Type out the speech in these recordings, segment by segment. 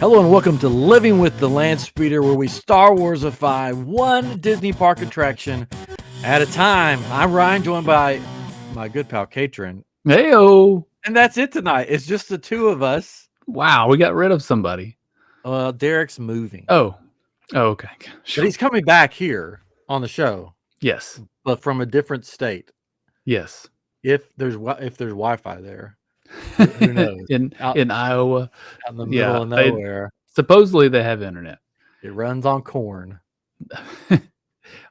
Hello and welcome to Living with the Land Speeder, where we Starwarsify one Disney park attraction at a time. I'm Ryan, joined by my good pal Katrin. Heyo! And that's it tonight. It's just the two of us. Wow, we got rid of somebody. Derek's moving. Oh, okay. But he's coming back here on the show, Yes, but from a different state. yes. If there's Wi-Fi there, who knows? in Iowa, Out in the middle of nowhere. Supposedly they have internet. It runs on corn.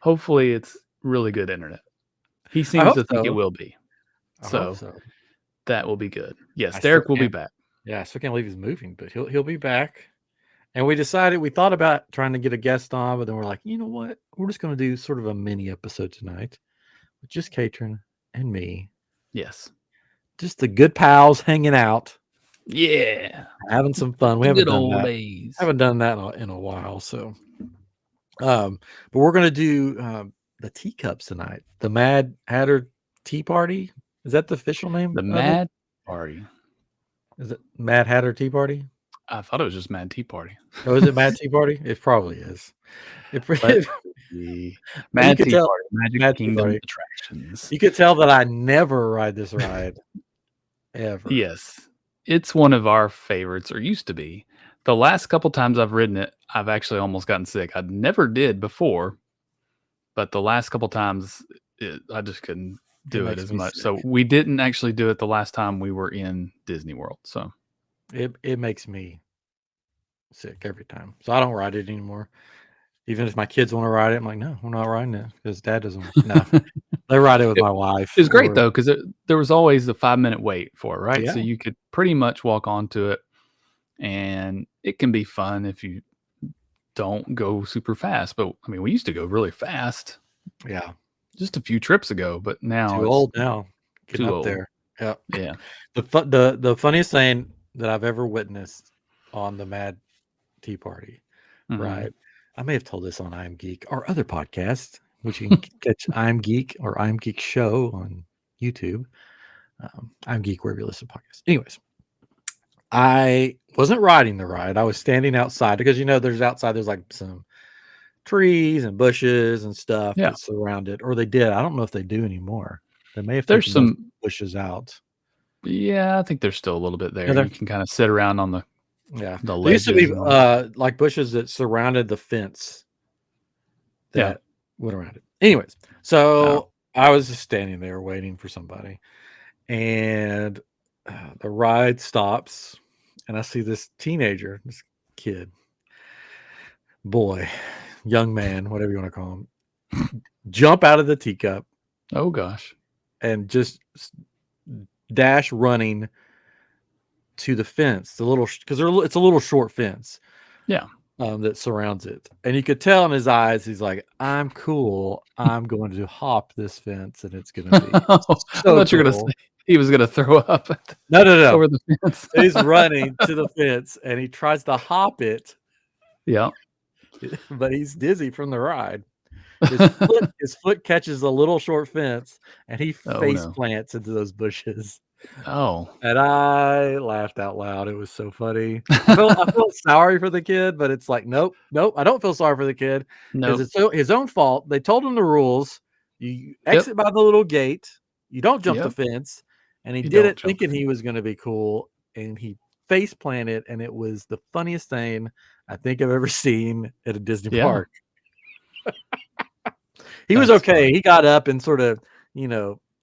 Hopefully, it's really good internet. He seems to think it will be. So that will be good. Yes, Derek will be back. Yeah, I still can't believe he's moving, but he'll be back. And we thought about trying to get a guest on, but then we're like, you know what? We're just going to do sort of a mini episode tonight with just Katrin and me. Yes. Just the good pals hanging out. Yeah. Having some fun. We haven't good done old that. days. Haven't done that in a while. So, but we're going to do the teacups tonight. The Mad Hatter Tea Party. Is that the official name? The Mad Party. Is it Mad Hatter Tea Party? I thought it was just Mad Tea Party. Oh, is it Mad Tea Party? It probably is. Mad Tea Party, Magic Kingdom attractions. You could tell that I never ride this ride, ever. Yes, it's one of our favorites, or used to be. The last couple times I've ridden it, I've actually almost gotten sick. I never did before, but the last couple times, I just couldn't do it as much. Sick. So we didn't actually do it the last time we were in Disney World. So it makes me sick every time. So I don't ride it anymore. Even if my kids want to ride it, I'm like, no, we're not riding it because Dad doesn't. No, they ride it with my wife. It was great though, because there was always a 5-minute wait for it, right? Yeah. So you could pretty much walk onto it, and it can be fun if you don't go super fast. But I mean, we used to go really fast. Yeah, just a few trips ago, but now too old now. Getting up old. there. Yeah, yeah. The funniest thing that I've ever witnessed on the Mad Tea Party, right? I may have told this on I'm Geek or other podcasts, which you can catch I'm Geek or I'm Geek Show on YouTube. I'm Geek wherever you listen to podcasts. Anyways, I wasn't riding the ride. I was standing outside because there's like some trees and bushes and stuff that surround it, or they did. I don't know if they do anymore. They may have taken some bushes out. Yeah, I think there's still a little bit there. You can kind of sit around on the there used to be like bushes that surrounded the fence that went around it. Anyways, so I was just standing there waiting for somebody, and the ride stops, and I see this teenager, this kid, boy, young man, whatever you want to call him, jump out of the teacup. Oh gosh. And just dash running to the fence, because it's a little short fence. Yeah. That surrounds it. And you could tell in his eyes, he's like, I'm cool. I'm going to hop this fence, and it's going to be I thought you were going to say he was going to throw up. No. Over the fence. He's running to the fence, and he tries to hop it. Yeah. But he's dizzy from the ride. His foot catches a little short fence, and he face plants into those bushes. Oh. And I laughed out loud. It was so funny. I feel sorry for the kid, but it's like, nope. I don't feel sorry for the kid because it's his own fault. They told him the rules. You exit by the little gate. You don't jump the fence. And he did it thinking he was going to be cool, and he face planted, and it was the funniest thing I think I've ever seen at a Disney park. He was okay. Funny. He got up and sort of,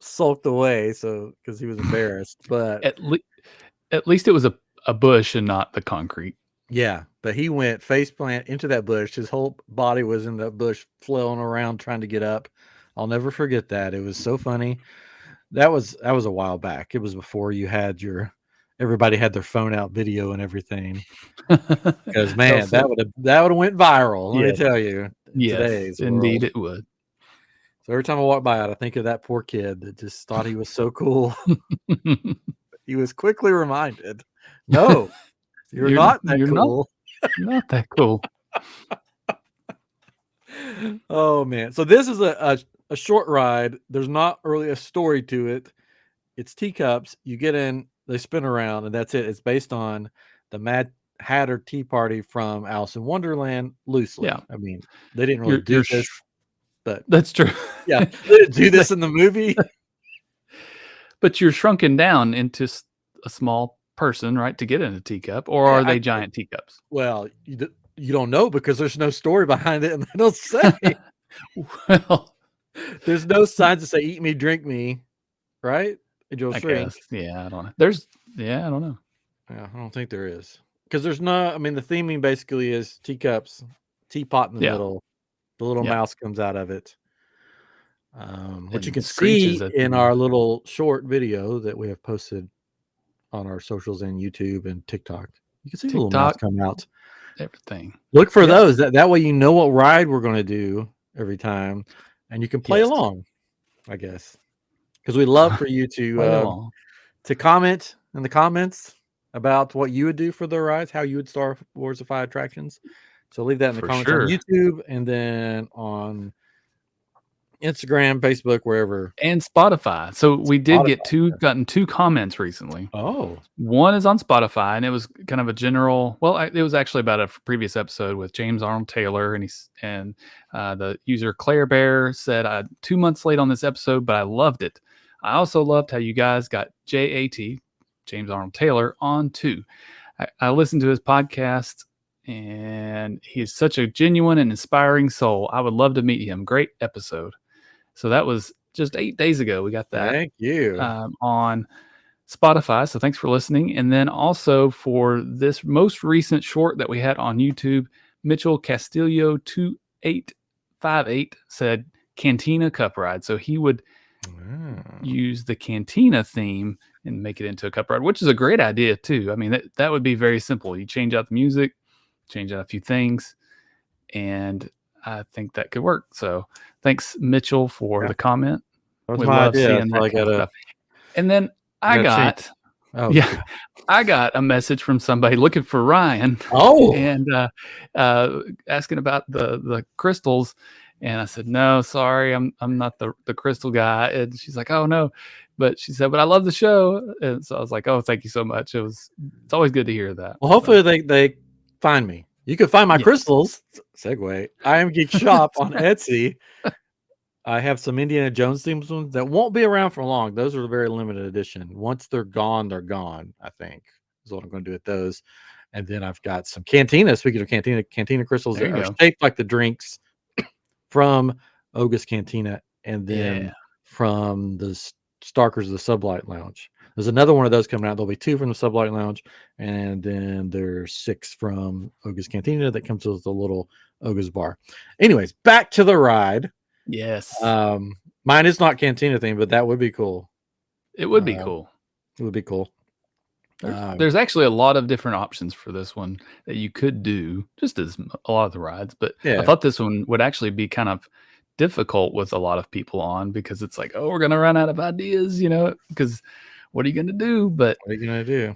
sulked away, because he was embarrassed. But at least it was a bush and not the concrete. Yeah, but he went face plant into that bush. His whole body was in that bush, flailing around trying to get up. I'll never forget that. It was so funny. That was a while back. It was before you had everybody had their phone out, video and everything. Because man, that would have went viral. Let me tell you. Yes, indeed it would. So every time I walk by it, I think of that poor kid that just thought he was so cool. He was quickly reminded, no, you're not that cool. Not that cool. Oh man. So this is a short ride. There's not really a story to it. It's teacups. You get in, they spin around, and that's it. It's based on the Mad had her tea party from Alice in Wonderland loosely. Yeah. I mean, they didn't really do this, but That's true. yeah, they didn't do this in the movie. But you're shrunken down into a small person, right, to get in a teacup, or are they giant teacups? Well, you don't know because there's no story behind it, and they don't say. Well, there's no signs that say "eat me, drink me," right? And you'll shrink. Guess. Yeah, I don't know. I don't know. Yeah, I don't think there is because there's no. I mean, the theming basically is teacups, teapot in the middle. The little mouse comes out of it. Which you can see in our little short video that we have posted on our socials and YouTube and TikTok. You can see the little mouse come out. Everything. Look for those. That way you know what ride we're going to do every time, and you can play along, I guess. Because we love for you to comment in the comments about what you would do for the rides, how you would Starwarsify attractions. So leave that in the comments on YouTube and then on Instagram, Facebook, wherever, and Spotify. So we did gotten 2 comments recently. Oh, one is on Spotify, and it was kind of a general. Well, it was actually about a previous episode with James Arnold Taylor, and the user Claire Bear said, "2 months late on this episode, but I loved it. I also loved how you guys got JAT, James Arnold Taylor, on too. I listened to his podcast." And he's such a genuine and inspiring soul. I would love to meet him. Great episode. So that was just 8 days ago. We got that. Thank you. On Spotify. So thanks for listening. And then also for this most recent short that we had on YouTube, Mitchell Castillo 2858 said Cantina Cup Ride. So he would use the Cantina theme and make it into a cup ride, which is a great idea too. I mean, that would be very simple. You change out the music, change out a few things, and I think that could work. So thanks, Mitchell, for the comment. We love seeing that kind of stuff. And then I got a message from somebody looking for Ryan. Oh, and asking about the crystals. And I said, no, sorry, I'm not the crystal guy. And she's like, oh no. But she said, but I love the show. And so I was like, oh, thank you so much. It's always good to hear that. Well, hopefully they find me. You can find my crystals. Segue. I Am Geek Shop on Etsy. I have some Indiana Jones themed ones that won't be around for long. Those are a very limited edition. Once they're gone, I think is what I'm going to do with those. And then I've got some Cantina. Speaking of Cantina crystals that are shaped like the drinks from Oga's Cantina, and then from the Starkers of the Sublight Lounge. There's another one of those coming out. There'll be 2 from the Sublight Lounge, and then there's 6 from Oga's Cantina that comes with the little Oga's bar. Anyways, back to the ride. Yes. Mine is not Cantina theme, but that would be cool. It would be cool. It would be cool. There's actually a lot of different options for this one that you could do, just as a lot of the rides. But I thought this one would actually be kind of difficult with a lot of people on, because it's like, oh, we're going to run out of ideas, because what are you going to do? But what are you going to do?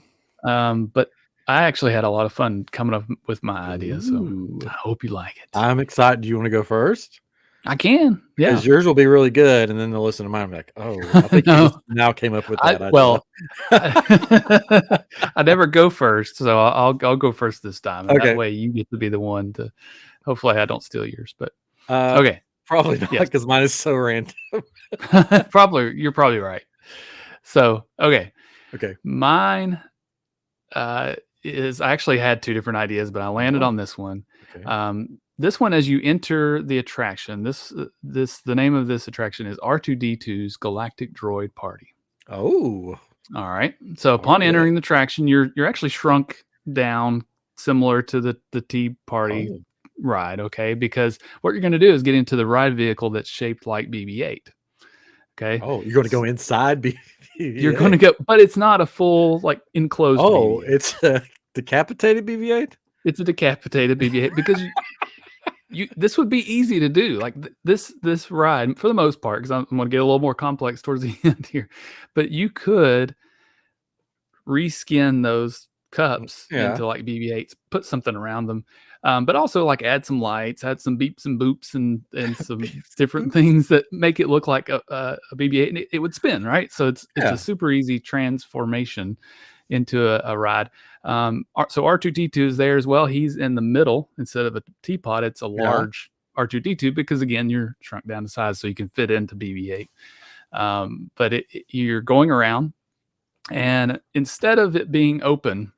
But I actually had a lot of fun coming up with my ideas. So I hope you like it. I'm excited. Do you want to go first? I can. Yeah. Because yours will be really good. And then they'll listen to mine. I'm like, oh, I think you now came up with that idea. Well, I never go first. So I'll go first this time. And that way you get to be the one to, hopefully I don't steal yours, but okay. Probably not, because mine is so random. You're probably right. So, okay. Mine is, I actually had 2 different ideas, but I landed on this one. This one, as you enter the attraction, the name of this attraction is R2-D2's Galactic Droid Party. Oh. All right. So upon entering the attraction, you're actually shrunk down, similar to the Tea Party ride, okay? Because what you're going to do is get into the ride vehicle that's shaped like BB-8. Okay. Oh, you're going to go inside BB-8? You're going to go, but it's not a full enclosed. Oh, BB-8. It's a decapitated BB-8? It's a decapitated BB-8 because this would be easy to do. This ride, for the most part, because I'm going to get a little more complex towards the end here, but you could reskin those cups into BB-8s, put something around them, but also add some lights, add some beeps and boops and some different things that make it look like a BB-8, and it would spin, right? So it's a super easy transformation, into a ride. So R2D2 is there as well. He's in the middle instead of a teapot. It's a large R2D2 because again, you're shrunk down to size so you can fit into BB-8. But you're going around, and instead of it being open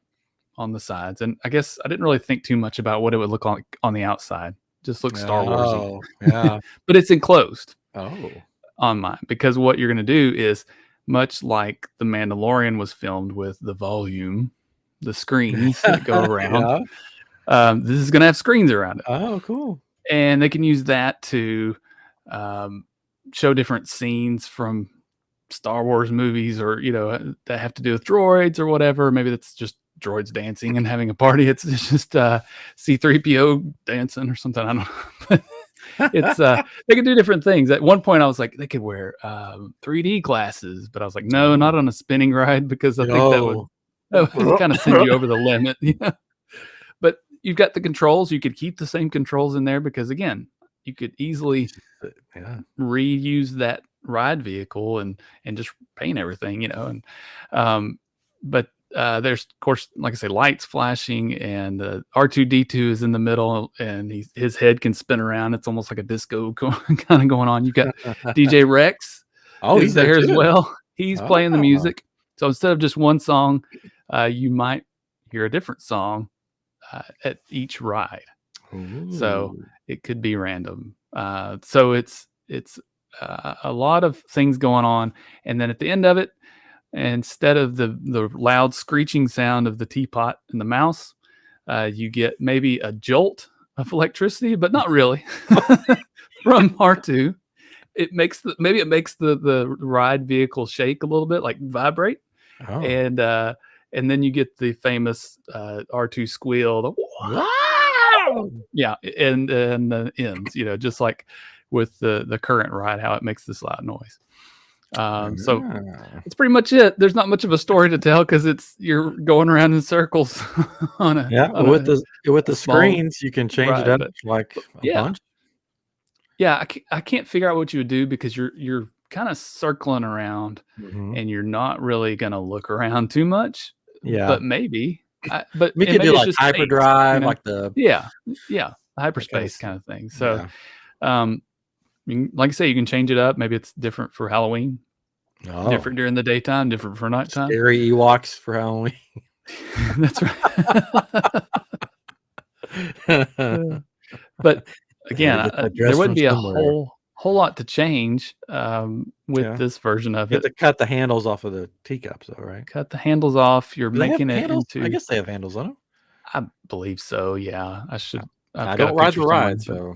on the sides, and I guess I didn't really think too much about what it would look like on the outside. Just looks Star Warsy. Oh, yeah. But it's enclosed. Oh. On mine, because what you're going to do is, much like The Mandalorian was filmed with the volume, the screens that go around. This is going to have screens around it. Oh, cool. And they can use that to show different scenes from Star Wars movies, or that have to do with droids or whatever. Maybe that's just droids dancing and having a party. It's just C-3PO dancing or something. I don't know. It's they could do different things. At one point I was like, they could wear 3D glasses, but I was like, no, not on a spinning ride, because I think that would kind of send you over the limit. But you've got the controls. You could keep the same controls in there, because again, you could easily reuse that ride vehicle and just paint everything, but there's, of course, like I say, lights flashing, and R2D2 is in the middle, and his head can spin around. It's almost like a disco kind of going on. You've got DJ Rex. He's there as well. He's playing the music. So instead of just one song, you might hear a different song at each ride. Ooh. So it could be random. So it's a lot of things going on, and then at the end of it, instead of the loud screeching sound of the teapot and the mouse, you get maybe a jolt of electricity, but not really, from R2. It makes the ride vehicle shake a little bit, like vibrate, and then you get the famous R2 squeal, and the ends, just like with the current ride, how it makes this loud noise. So it's pretty much it. There's not much of a story to tell, because you're going around in circles on with the screens. You can change it up like a bunch. Yeah, I can't figure out what you would do, because you're kind of circling around, and you're not really gonna look around too much. Yeah, but maybe. But we could do like hyperdrive, like the hyperspace kind of thing. So, like I say, you can change it up. Maybe it's different for Halloween. Different during the daytime, different for nighttime. Scary Ewoks for Halloween. That's right. But again, there wouldn't be a whole lot to change with this version of it. You have to cut the handles off of the teacups, though, right? Cut the handles off. You're making it into. I guess they have handles on them. I believe so. Yeah, I should. I don't ride the ride, so.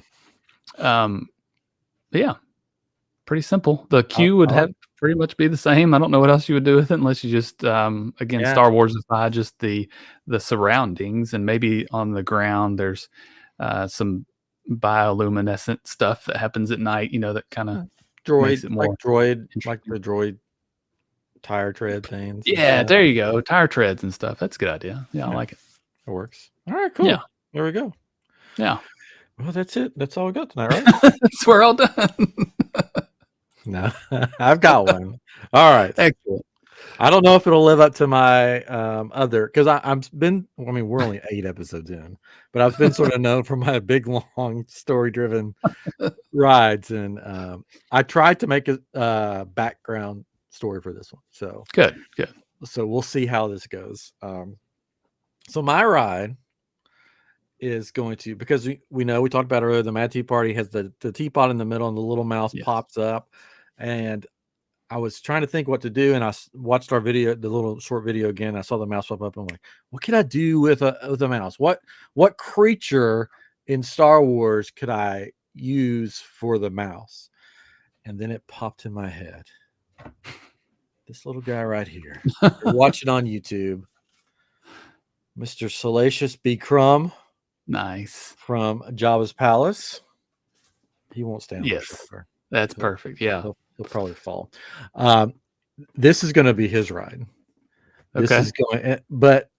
Yeah, pretty simple. The queue would have pretty much be the same. I don't know what else you would do with it, unless you just Starwarsify just the surroundings, and maybe on the ground there's some bioluminescent stuff that happens at night. That kind of makes it more like the droid tire tread things. Yeah, there you go, tire treads and stuff. That's a good idea. Yeah, I like it. It works. All right, cool. Yeah, there we go. Yeah. Well, that's it. That's all we got tonight, right? We're all done. No, I've got one. All right. Excellent. I don't know if it'll live up to my other, because we're only 8 episodes in, but I've been sort of known for my big, long, story-driven rides, and I tried to make a background story for this one. So good. So we'll see how this goes. So my ride is going to, because we know, we talked about earlier, the Mad Tea Party has the teapot in the middle, and the little mouse pops up, and I was trying to think what to do, and I watched our video, the little short video again. I saw the mouse pop up. I'm like, what can I do with a mouse? What creature in Star Wars could I use for the mouse? And then it popped in my head. This little guy right here. Watch it on YouTube. Mr. Salacious B. Crumb. Nice. From Jabba's Palace. He won't stand. Yes. That's perfect. Yeah. He'll probably fall. This is going to be his ride. This is going, but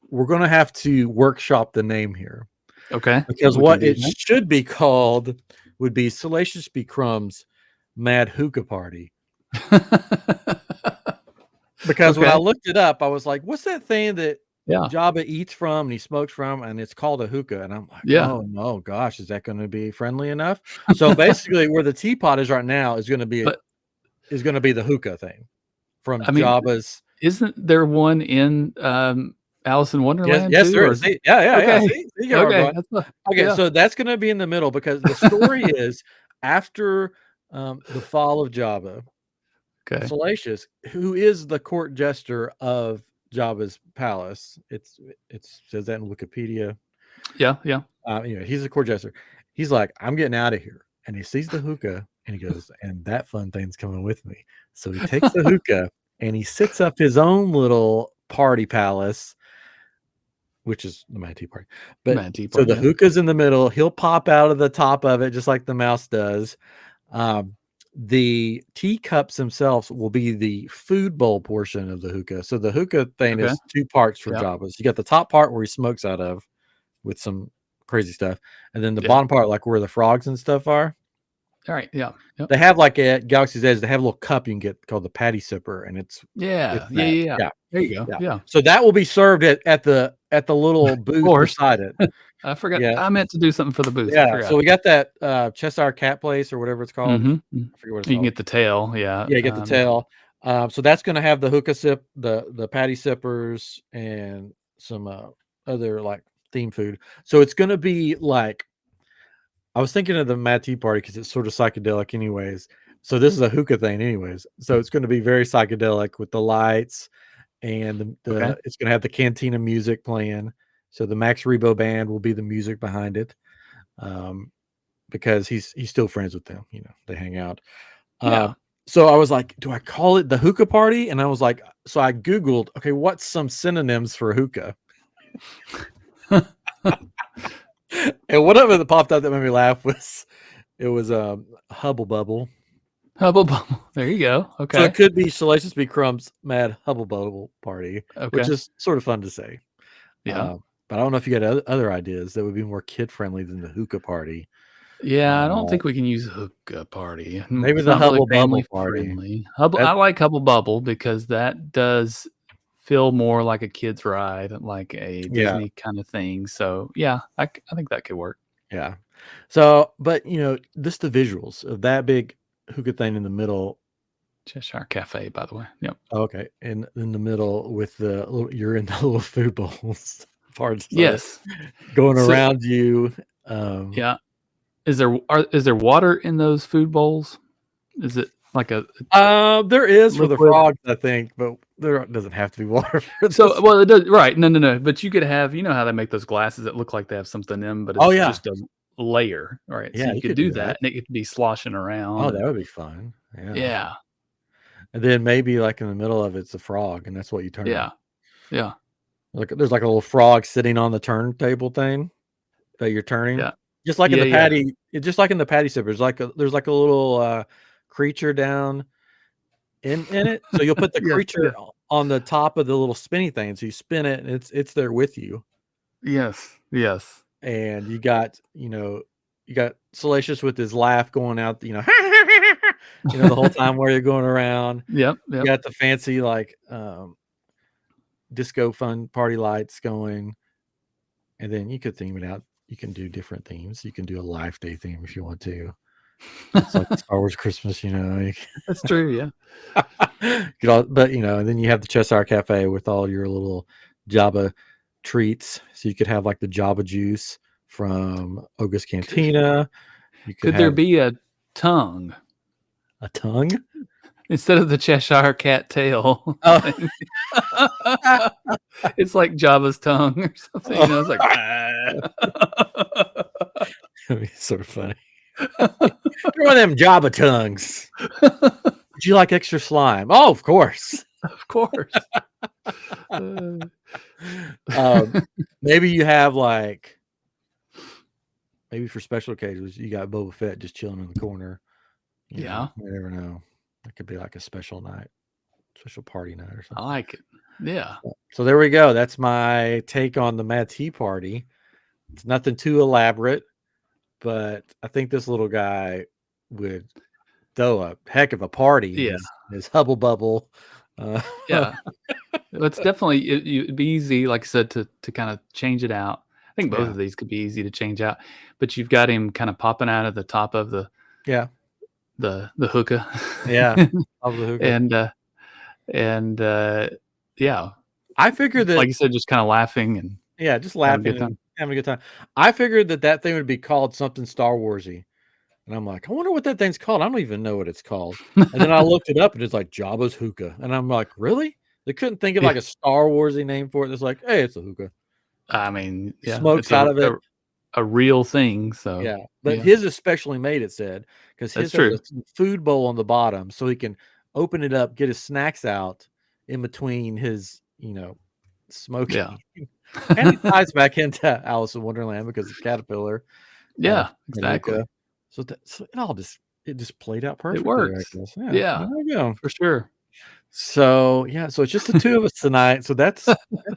we're going to have to workshop the name here. Okay. Because what it should be called would be Salacious B. Crumb's Mad Hookah Party. Because when I Okay. looked it up, I was like, "What's that thing that Yeah. Jabba eats from and he smokes from?" And it's called a hookah. And I'm like, Yeah. "Oh no, gosh, is that going to be friendly enough?" So basically, where the teapot is right now is going to be But the hookah thing from I mean, Jabba's. isn't there one in Alice in Yes, Wonderland yes, too? there Or is. is it Yeah. okay? See, you get where I'm Okay. going. That's a, Okay, yeah. so that's going to be in the middle because the story is after the fall of Jabba, Okay. Salacious, who is the court jester of Jabba's palace. It says that in Wikipedia. Yeah. Yeah. He's a court jester. He's like, I'm getting out of here, and he sees the hookah, and he goes, and that fun thing's coming with me. So he takes the hookah and he sets up his own little party palace, which is the Mad Tea Party. But Mad Tea so Party. the Yeah. hookah's in the middle. He'll pop out of the top of it just like the mouse does. Um, the teacups themselves will be the food bowl portion of the hookah. So the hookah thing Okay. is two parts for Yeah. Jabba's. You got the top part where he smokes out of with some crazy stuff, and then the Yeah. bottom part, like where the frogs and stuff are. All right. Yeah. Yep. They have like at Galaxy's Edge, they have a little cup you can get called the patty sipper, and it's Yeah. Yeah. that. Yeah. Yeah. Yeah, There you go. yeah. Yeah. So that will be served at the little Of booth course. beside it. I forgot. Yeah. I meant to do something for the booth. I Yeah, so forgot. we got that, Cheshire Cat Place or whatever it's called. Mm-hmm. I forget what it's You can called. get the tail. Yeah. Yeah, you get the tail. So that's gonna have the hookah sip, the patty sippers, and some, other, like, theme food. So it's gonna be, like I was thinking of the Mad Tea Party because it's sort of psychedelic anyways. So this is a hookah thing anyways. So it's gonna be very psychedelic with the lights and Okay. the it's gonna have the cantina music playing. So the Max Rebo band will be the music behind it. Um because he's still friends with them. They hang out. Yeah. So I was like, do I call it the hookah party? And I was like, so I Googled, okay, what's some synonyms for hookah? And one of them that popped up that made me laugh was it was Hubble Bubble. Hubble bubble. There you go. So Okay. it could be Salacious B. Crumb's Mad Hubble Bubble Party, which Okay. is sort of fun to say. Yeah. But I don't know if you got other ideas that would be more kid friendly than the hookah party. Yeah, I don't Uh, think we can use hookah party. Maybe It's the not really Hubble family Bubble party. friendly. Hubble, That I like Hubble Bubble because that does feel more like a kid's ride, like a Yeah. Disney kind of thing. So yeah, I think that could work. Yeah. So, but just the visuals of that big hookah thing in the middle. Cheshire Cafe, by the way. Yep. Okay, in the middle with you're in the little food bowls. Hard to say. Yes. Going So around you. Um, yeah, is there water in those food bowls? Is it like a there is for the liquid? frogs, I think, but there doesn't have to be water for So, this. well, it does right. No, no, no. But you could have, how they make those glasses that look like they have something in 'em, but Oh it's yeah, just a layer, right? So yeah, you you could could do do that, that. and it could be sloshing around, Oh, that and would be fun. Yeah, yeah, and then maybe like in the middle of it's a frog, and that's what you turn. yeah, yeah, Like there's like a little frog sitting on the turntable thing that you're turning, yeah, just like in yeah, the yeah, patty, just like in the patty sippers. There's like a little creature down in it. So you'll put the yes, creature yeah, on the top of the little spinny thing. So you spin it, and it's there with you. yes, yes, And you got Salacious with his laugh going out. The whole time where you're going around. yep, You yep, got the fancy like disco fun party lights going, and then you could theme it out. You can do different themes. You can do a Life Day theme if you want to. It's like Star Wars Christmas, that's true, yeah, and then you have the Cheshire Cafe with all your little Jabba treats. So you could have like the Jabba juice from Oga's could Cantina. You could could there have be a tongue a tongue. instead of the Cheshire cat tail Oh, thing? It's like Java's tongue or something, it's like, that'd be sort of funny. You're one of them Jabba tongues. Would you like extra slime? Oh, of course. of course. Uh, Um, maybe you have like maybe for special occasions you got Boba Fett just chilling in the corner. Yeah. You never know. It could be like a special night, special party night or I something. like it. Yeah. So there we go. That's my take on the Mad Tea Party. It's nothing too elaborate, but I think this little guy would throw a heck of a party in Yeah. his Hubble Bubble Yeah. It's definitely it'd be easy, like I said, to kind of change it out. I think both Yeah. of these could be easy to change out, but you've got him kind of popping out of the top of Yeah. the hookah, Yeah. Of the hookah. and yeah, I figured like that, you said, just kind of laughing and yeah, just having a laughing good and time. having a good time. I figured that thing would be called something Star Warsy. And I'm like, I wonder what that thing's called. I don't even know what it's called. And then I looked it up and it's like Jabba's hookah. And I'm like, really? They couldn't think of Yeah, like a Star Warsy name for it. It's like, hey, it's a hookah. I mean, He yeah, smokes it's out of it. a real thing. So Yeah. But yeah, his is specially made, it said, because that's his has a true. food bowl on the bottom so he can open it up, get his snacks out in between his, Yeah, smoking. And it ties back into Alice in Wonderland because the caterpillar had yeah, a hookah. exactly. So it just played out It perfectly, I works. guess. Yeah, Yeah, there we go. for sure. So, yeah, so it's just the 2 of us tonight. So that's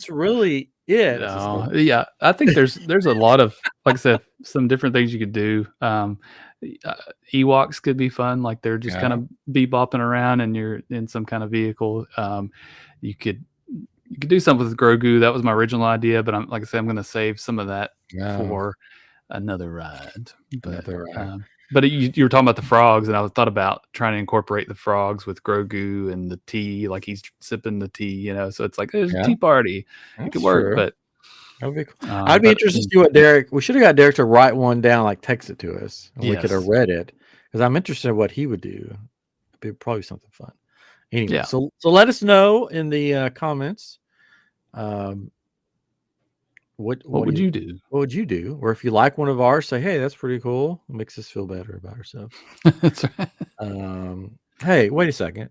really it. So No, yeah, I think there's a lot of, like I said, some different things you could do. Uh, Ewoks could be fun, like they're just kind yeah, of bebopping around, and you're in some kind of vehicle. You could you could do something with Grogu. That was my original idea, but like I said, I'm going to save some of that yeah, for another ride. But another you were talking about the frogs, and I thought about trying to incorporate the frogs with Grogu and the tea, like he's sipping the tea, So it's like there's a yeah, tea party. It could that's work, true. but That would be cool. I'd be but interested to see what Derek we should have got Derek to write one down, like text it to us, and we could have yes, read it because I'm interested in what he would do. It'd be probably something fun. Anyway, yeah. so let us know in the comments. Um, What what would you you do? what would you do? Or if you like one of ours, say, hey, that's pretty cool. It makes us feel better about ourselves. That's right. Hey, wait a second.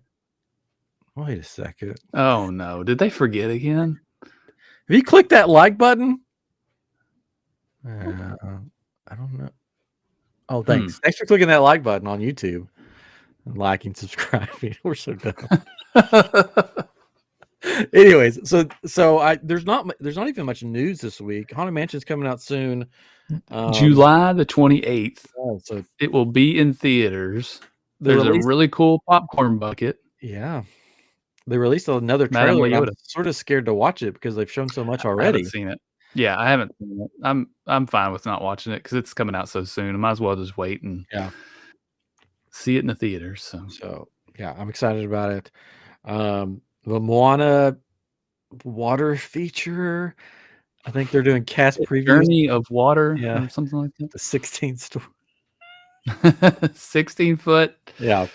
Wait a second. Oh no, did they forget again? Have you clicked that like button? Uh, I don't know. Oh, Hmm. thanks. Thanks for clicking that like button on YouTube and liking, subscribing. We're so dumb. Anyways, there's not even much news this week. Haunted Mansion's coming out soon. July the 28th. So It will be in theaters. they There's a released, really cool popcorn bucket. yeah, they released another Madame trailer, and I'm Leota. sort of scared to watch it because they've shown so much I haven't already. seen it. Yeah, I haven't seen it. I'm fine with not watching it because it's coming out so soon. I might as well just wait and Yeah. see it in the theaters. So yeah, I'm excited about it. The Moana water feature. I think they're doing cast previews. Journey of Water Yeah, or something like the 16 story. that. 16-foot Yeah.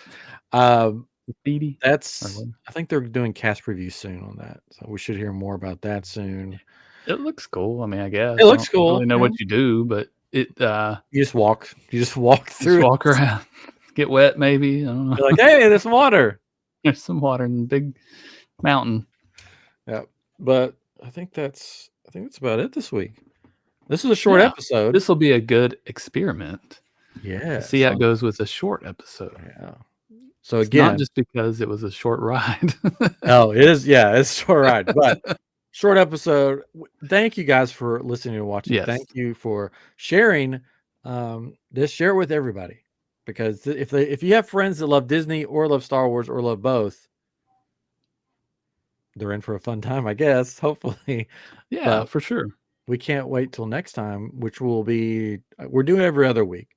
Um, graffiti. that's I think they're doing cast previews soon on that. So we should hear more about that soon. It looks cool. I mean, I guess It I looks don't cool. really know Yeah. what you do, but it You just walk just through walk it. around, get wet maybe. I don't know. You're like, hey, there's water. There's some water in the big mountain. Yeah. But I think that's about it this week. This is a short episode. This will be a good experiment. Yeah. See how it goes with a short episode. Yeah. So It's again, not just because it was a short ride. oh, it is. Yeah, it's short ride, but short episode. Thank you guys for listening and watching. Yes. Thank you for sharing. Just share it with everybody because if you have friends that love Disney or love Star Wars or love both, they're in for a fun time, I guess. Hopefully, Yeah, but for sure. we can't wait till next time, which will be we're doing every other week.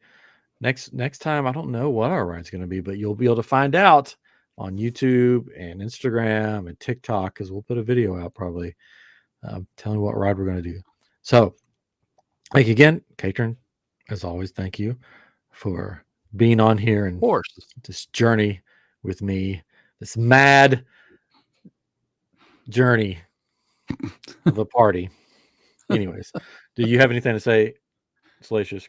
Next time, I don't know what our ride's going to be, but you'll be able to find out on YouTube and Instagram and TikTok because we'll put a video out probably telling what ride we're going to do. So, thank you again, Katrin. As always, thank you for being on here and Of course. this journey with me, this mad journey of a party. Anyways, do you have anything to say, Salacious?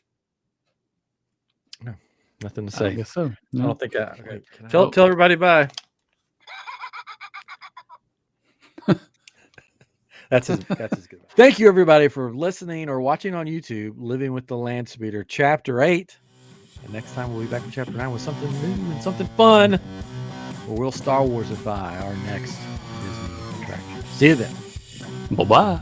No, nothing to say. I guess so. I No. don't think okay. Tell everybody bye. That's his good. Thank you everybody for listening or watching on YouTube. Living with the Land Speeder, Chapter 8. And next time we'll be back in Chapter 9 with something new and something fun. Or we'll Starwarsify our next Disney attraction. See you then. Bye-bye.